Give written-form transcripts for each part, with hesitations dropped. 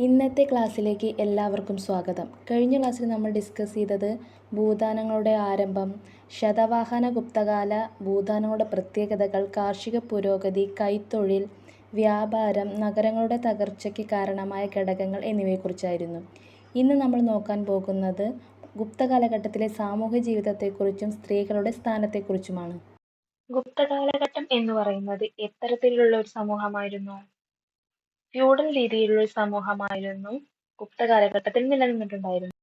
ഇന്നത്തെ ക്ലാസ്സിലേക്ക് എല്ലാവർക്കും സ്വാഗതം. കഴിഞ്ഞ ക്ലാസ്സിൽ നമ്മൾ ഡിസ്കസ് ചെയ്തത് ഭൂദാനങ്ങളുടെ ആരംഭം, ശതവാഹന ഗുപ്തകാല ഭൂദാനങ്ങളുടെ പ്രത്യേകതകൾ, കാർഷിക പുരോഗതി, കൈത്തൊഴിൽ, വ്യാപാരം, നഗരങ്ങളുടെ തകർച്ചയ്ക്ക് കാരണമായ ഘടകങ്ങൾ എന്നിവയെക്കുറിച്ചായിരുന്നു. ഇന്ന് നമ്മൾ നോക്കാൻ പോകുന്നത് ഗുപ്തകാലഘട്ടത്തിലെ സാമൂഹ്യ ജീവിതത്തെക്കുറിച്ചും സ്ത്രീകളുടെ സ്ഥാനത്തെക്കുറിച്ചുമാണ്. ഗുപ്തകാലഘട്ടം എന്ന് പറയുന്നത് എത്തരത്തിലുള്ള ഒരു സമൂഹമായിരുന്നു? ഫ്യൂഡൽ രീതിയിലുള്ള ഒരു സമൂഹമായിരുന്നു ഗുപ്തകാലഘട്ടത്തിൽ നിലനിന്നിട്ടുണ്ടായിരുന്നു.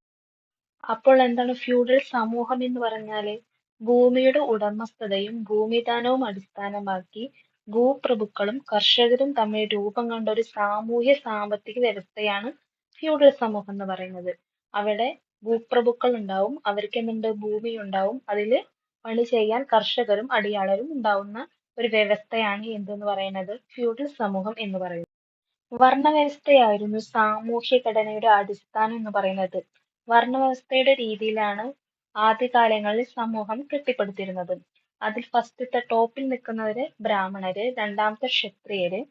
അപ്പോൾ എന്താണ് ഫ്യൂഡൽ സമൂഹം എന്ന് പറഞ്ഞാല്? ഭൂമിയുടെ ഉടമസ്ഥതയും ഭൂമിദാനവും അടിസ്ഥാനമാക്കി ഭൂപ്രഭുക്കളും കർഷകരും തമ്മിൽ രൂപം കൊണ്ട ഒരു സാമൂഹ്യ സാമ്പത്തിക വ്യവസ്ഥയാണ് ഫ്യൂഡൽ സമൂഹം എന്ന് പറയുന്നത്. അവിടെ ഭൂപ്രഭുക്കൾ ഉണ്ടാവും, അവർക്ക് എന്തുണ്ട്, ഭൂമി ഉണ്ടാവും, അതില് പണി ചെയ്യാൻ കർഷകരും അടിയാളരും ഉണ്ടാവുന്ന ഒരു വ്യവസ്ഥയാണ് എന്തെന്ന് പറയുന്നത് ഫ്യൂഡൽ സമൂഹം എന്ന് പറയുന്നത്. വർണ്ണവ്യവസ്ഥയായിരുന്നു സാമൂഹ്യ ഘടനയുടെ അടിസ്ഥാനം എന്ന് പറയുന്നത്. വർണ്ണവ്യവസ്ഥയുടെ രീതിയിലാണ് ആദ്യകാലങ്ങളിൽ സമൂഹം കെട്ടിപ്പടുത്തിരുന്നത്. അതിൽ ഫസ്റ്റത്തെ ടോപ്പിൽ നിൽക്കുന്നവര് ബ്രാഹ്മണര്, രണ്ടാമത്തെ ക്ഷത്രിയര്,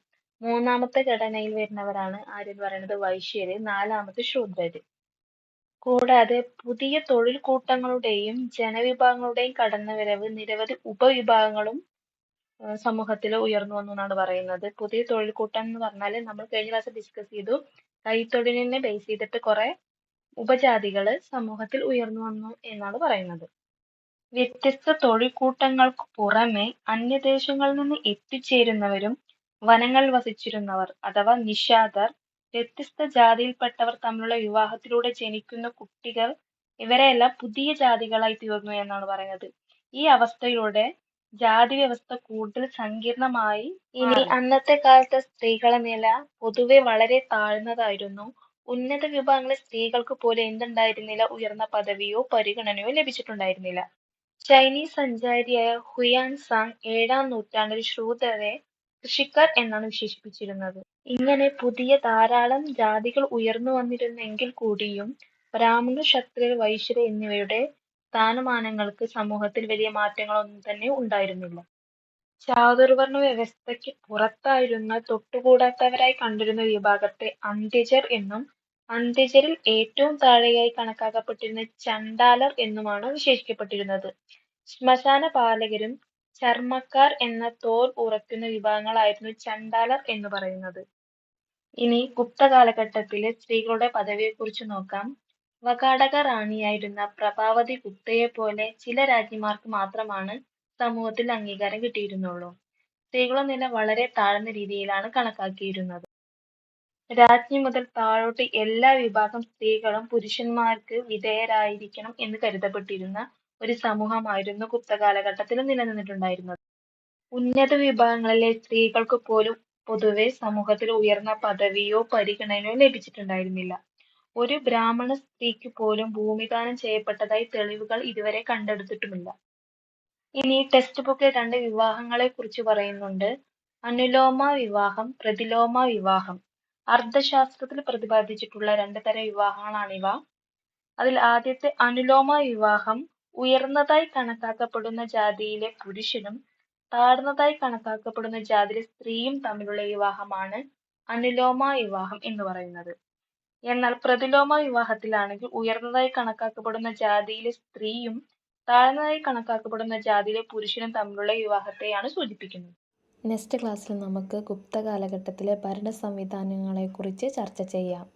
മൂന്നാമത്തെ ഘടനയിൽ വരുന്നവരാണ് ആരെന്ന് പറയുന്നത് വൈശ്യര്, നാലാമത്തെ ശൂദ്രര്. കൂടാതെ പുതിയ തൊഴിൽ കൂട്ടങ്ങളുടെയും ജനവിഭാഗങ്ങളുടെയും കടന്നുവരവ് നിരവധി ഉപവിഭാഗങ്ങളും സമൂഹത്തിൽ ഉയർന്നു വന്നു എന്നാണ് പറയുന്നത്. പുതിയ തൊഴിൽ കൂട്ടം എന്ന് പറഞ്ഞാൽ നമ്മൾ കഴിഞ്ഞ ക്ലാസ്സിൽ ഡിസ്കസ് ചെയ്തു, കൈത്തൊഴിലിനെ ബേസ് ചെയ്തിട്ട് കുറെ ഉപജാതികള് സമൂഹത്തിൽ ഉയർന്നു വന്നു എന്നാണ് പറയുന്നത്. വ്യത്യസ്ത തൊഴിൽ കൂട്ടങ്ങൾക്ക് പുറമെ അന്യദേശങ്ങളിൽ നിന്ന് എത്തിച്ചേരുന്നവരും വനങ്ങളിൽ വസിച്ചിരുന്നവർ അഥവാ നിഷാദർ, വ്യത്യസ്ത ജാതിയിൽപ്പെട്ടവർ തമ്മിലുള്ള വിവാഹത്തിലൂടെ ജനിക്കുന്ന കുട്ടികൾ, ഇവരെല്ലാം പുതിയ ജാതികളായി തീർന്നു എന്നാണ് പറയുന്നത്. ഈ അവസ്ഥയിലൂടെ ജാതി വ്യവസ്ഥ കൂടുതൽ സങ്കീർണമായി. ഇനി അന്നത്തെ കാലത്തെ സ്ത്രീകളുടെ നില പൊതുവെ വളരെ താഴ്ന്നതായിരുന്നു. ഉന്നത വിഭാഗങ്ങളിലെ സ്ത്രീകൾക്ക് പോലും എന്തുണ്ടായിരുന്നില്ല, ഉയർന്ന പദവിയോ പരിഗണനയോ ലഭിച്ചിട്ടുണ്ടായിരുന്നില്ല. ചൈനീസ് സഞ്ചാരിയായ ഹുയാൻ സാങ് 7-ാം നൂറ്റാണ്ടിൽ ശൂദ്രരെ കൃഷിക്കാർ എന്നാണ് വിശേഷിപ്പിച്ചിരുന്നത്. ഇങ്ങനെ പുതിയ ധാരാളം ജാതികൾ ഉയർന്നു വന്നിരുന്നെങ്കിൽ കൂടിയും ബ്രാഹ്മണ, ക്ഷത്രിയർ, വൈശ്യർ എന്നിവയുടെ സ്ഥാനമാനങ്ങൾക്ക് സമൂഹത്തിൽ വലിയ മാറ്റങ്ങളൊന്നും തന്നെ ഉണ്ടായിരുന്നില്ല. ചാതുർവർണ്ണ വ്യവസ്ഥയ്ക്ക് പുറത്തായിരുന്ന തൊട്ടുകൂടാത്തവരായി കണ്ടിരുന്ന വിഭാഗത്തെ അന്ത്യജർ എന്നും അന്ത്യജരിൽ ഏറ്റവും താഴെയായി കണക്കാക്കപ്പെട്ടിരുന്ന ചണ്ടാലർ എന്നുമാണ് വിശേഷിക്കപ്പെട്ടിരുന്നത്. ശ്മശാന പാലകരും ചർമ്മക്കാർ എന്ന തോൽ ഉറക്കുന്ന വിഭാഗങ്ങളായിരുന്നു ചണ്ടാലർ എന്ന് പറയുന്നത്. ഇനി ഗുപ്ത കാലഘട്ടത്തിലെ സ്ത്രീകളുടെ പദവിയെക്കുറിച്ച് നോക്കാം. വകാടക റാണിയായിരുന്ന പ്രഭാവതി ഗുപ്തയെ പോലെ ചില രാജ്ഞിമാർക്ക് മാത്രമാണ് സമൂഹത്തിൽ അംഗീകാരം കിട്ടിയിരുന്നുള്ളൂ. സ്ത്രീകളുടെ നില വളരെ താഴ്ന്ന രീതിയിലാണ് കണക്കാക്കിയിരുന്നത്. രാജ്ഞി മുതൽ താഴോട്ട് എല്ലാ വിഭാഗം സ്ത്രീകളും പുരുഷന്മാർക്ക് വിധേയരായിരിക്കണം എന്ന് കരുതപ്പെട്ടിരുന്ന ഒരു സമൂഹമായിരുന്നു ഗുപ്ത കാലഘട്ടത്തിൽ നിലനിന്നിട്ടുണ്ടായിരുന്നത്. ഉന്നത വിഭാഗങ്ങളിലെ സ്ത്രീകൾക്ക് പോലും പൊതുവെ സമൂഹത്തിൽ ഉയർന്ന പദവിയോ പരിഗണനയോ ലഭിച്ചിട്ടുണ്ടായിരുന്നില്ല. ഒരു ബ്രാഹ്മണ സ്ത്രീക്ക് പോലും ഭൂമിദാനം ചെയ്യപ്പെട്ടതായി തെളിവുകൾ ഇതുവരെ കണ്ടെടുത്തിട്ടുമില്ല. ഇനി ടെക്സ്റ്റ് ബുക്കിൽ 2 വിവാഹങ്ങളെ കുറിച്ച് പറയുന്നുണ്ട്. അനുലോമ വിവാഹം, പ്രതിലോമ വിവാഹം. അർത്ഥശാസ്ത്രത്തിൽ പ്രതിപാദിച്ചിട്ടുള്ള 2 തരം വിവാഹങ്ങളാണിവ. അതിൽ ആദ്യത്തെ അനുലോമ വിവാഹം ഉയർന്നതായി കണക്കാക്കപ്പെടുന്ന ജാതിയിലെ പുരുഷനും താഴ്ന്നതായി കണക്കാക്കപ്പെടുന്ന ജാതിയിലെ സ്ത്രീയും തമ്മിലുള്ള വിവാഹമാണ് അനുലോമ വിവാഹം എന്ന് പറയുന്നത്. എന്നാൽ പ്രതിലോമ വിവാഹത്തിലാണെങ്കിൽ ഉയർന്നതായി കണക്കാക്കപ്പെടുന്ന ജാതിയിലെ സ്ത്രീയും താഴ്ന്നതായി കണക്കാക്കപ്പെടുന്ന ജാതിയിലെ പുരുഷനും തമ്മിലുള്ള വിവാഹത്തെയാണ് സൂചിപ്പിക്കുന്നത്. നെക്സ്റ്റ് ക്ലാസ്സിൽ നമുക്ക് ഗുപ്ത കാലഘട്ടത്തിലെ ഭരണ സംവിധാനങ്ങളെക്കുറിച്ച് ചർച്ച ചെയ്യാം.